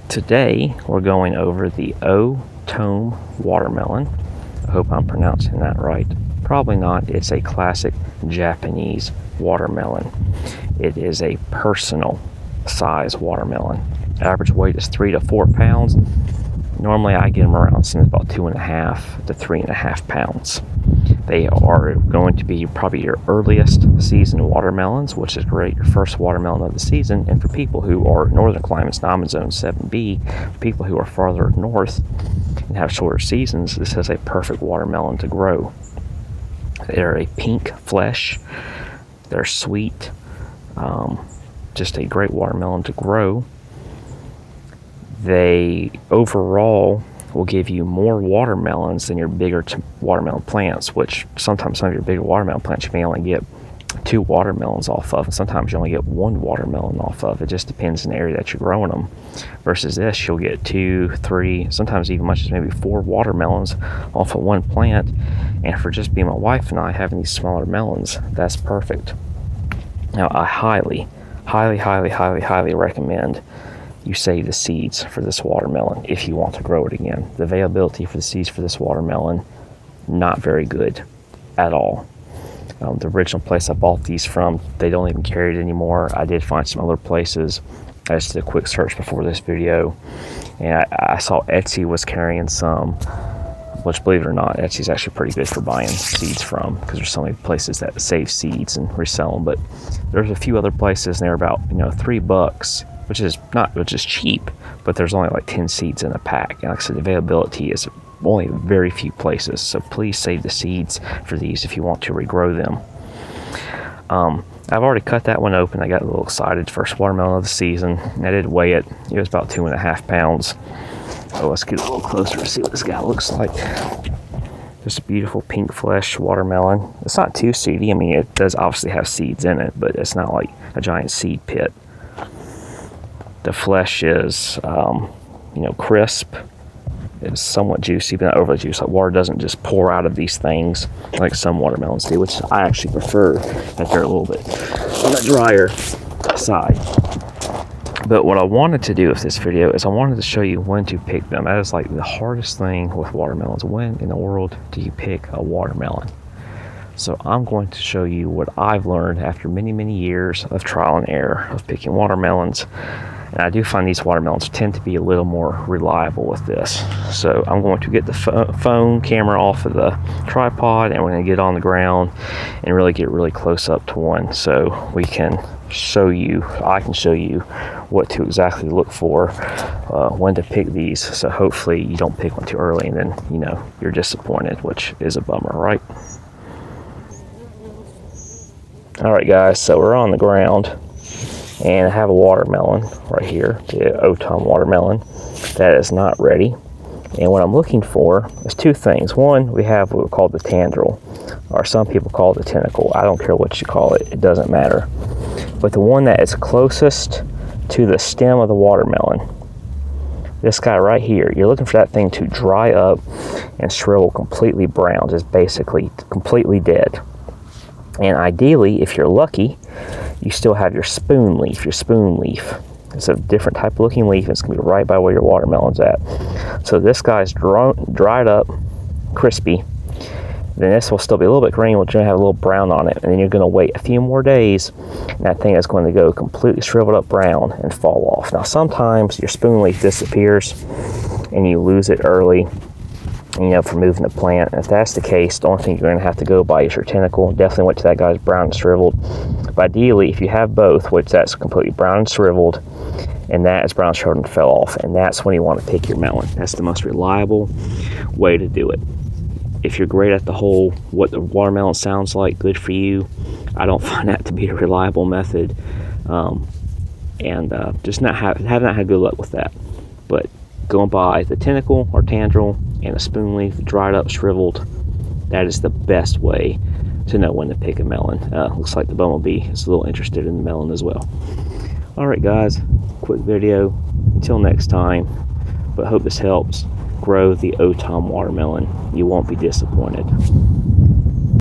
Today we're going over the Otome watermelon. I hope I'm pronouncing that right. Probably not. It's a classic Japanese watermelon. It is a personal size watermelon. Average weight is 3 to 4 pounds. Normally I get them around since about 2.5 to 3.5 pounds. They are going to be probably your earliest season watermelons, which is great, your first watermelon of the season. And for people who are northern climates, I'm in zone 7B, people who are farther north and have shorter seasons, this is a perfect watermelon to grow. They're a pink flesh, they're sweet, just a great watermelon to grow. They overall will give you more watermelons than your bigger watermelon plants, which sometimes some of your bigger watermelon plants you may only get 2 watermelons off of, and sometimes you only get 1 watermelon off of. It just depends on the area that you're growing them. Versus this, you'll get 2, 3, sometimes even much as maybe 4 watermelons off of 1 plant. And for just being my wife and I having these smaller melons, that's perfect. Now I highly recommend you save the seeds for this watermelon if you want to grow it again. The availability for the seeds for this watermelon, not very good at all. The original place I bought these from, they don't even carry it anymore. I did find some other places. I just did a quick search before this video, and I saw Etsy was carrying some, which, believe it or not, Etsy is actually pretty good for buying seeds from, because there's so many places that save seeds and resell them. But there's a few other places, and they're about $3, which is cheap, but there's only like 10 seeds in a pack. And like I said, the availability is only very few places, so please save the seeds for these if you want to regrow them. I've already cut that one open. I got a little excited. First watermelon of the season. I did weigh it. It was about 2.5 pounds. So let's get a little closer to see what this guy looks like. Just a beautiful pink flesh watermelon. It's not too seedy. I mean, it does obviously have seeds in it, but it's not like a giant seed pit. The flesh is, crisp. It's somewhat juicy, but not overly juicy. Like, water doesn't just pour out of these things like some watermelons do, which I actually prefer that they're a little bit on the drier side. But what I wanted to do with this video is I wanted to show you when to pick them. That is like the hardest thing with watermelons. When in the world do you pick a watermelon? So I'm going to show you what I've learned after many years of trial and error of picking watermelons. And I do find these watermelons tend to be a little more reliable with this. So I'm going to get the phone camera off of the tripod, and we're going to get on the ground and really get really close up to one, so I can show you what to exactly look for when to pick these. So hopefully you don't pick one too early and then you're disappointed, which is a bummer, right? All right, guys, so we're on the ground. And I have a watermelon right here, the Otome watermelon, that is not ready. And what I'm looking for is 2 things. One, we have what we call the tendril, or some people call it the tentacle. I don't care what you call it, it doesn't matter. But the one that is closest to the stem of the watermelon, this guy right here, you're looking for that thing to dry up and shrivel completely brown, just basically completely dead. And ideally, if you're lucky, you still have your spoon leaf. It's a different type of looking leaf. It's going to be right by where your watermelon's at. So this guy's dried up, crispy. Then this will still be a little bit green, but you're going to have a little brown on it. And then you're going to wait a few more days, and that thing is going to go completely shriveled up brown and fall off. Now, sometimes your spoon leaf disappears, and you lose it early, for moving the plant. And if that's the case, the only thing you're going to have to go by is your tentacle. Definitely went to that guy's brown and shriveled. But ideally, if you have both, which that's completely brown and shriveled, and that is brown and shriveled and fell off, and that's when you want to pick your melon. That's the most reliable way to do it. If you're great at the whole what the watermelon sounds like, good for you. I don't find that to be a reliable method, just have not had good luck with that. But going by the tentacle or tendril and a spoon leaf, dried up, shriveled, that is the best way to know when to pick a melon. Looks like the bumblebee is a little interested in the melon as well. Alright guys, quick video. Until next time, but hope this helps grow the Otome watermelon. You won't be disappointed.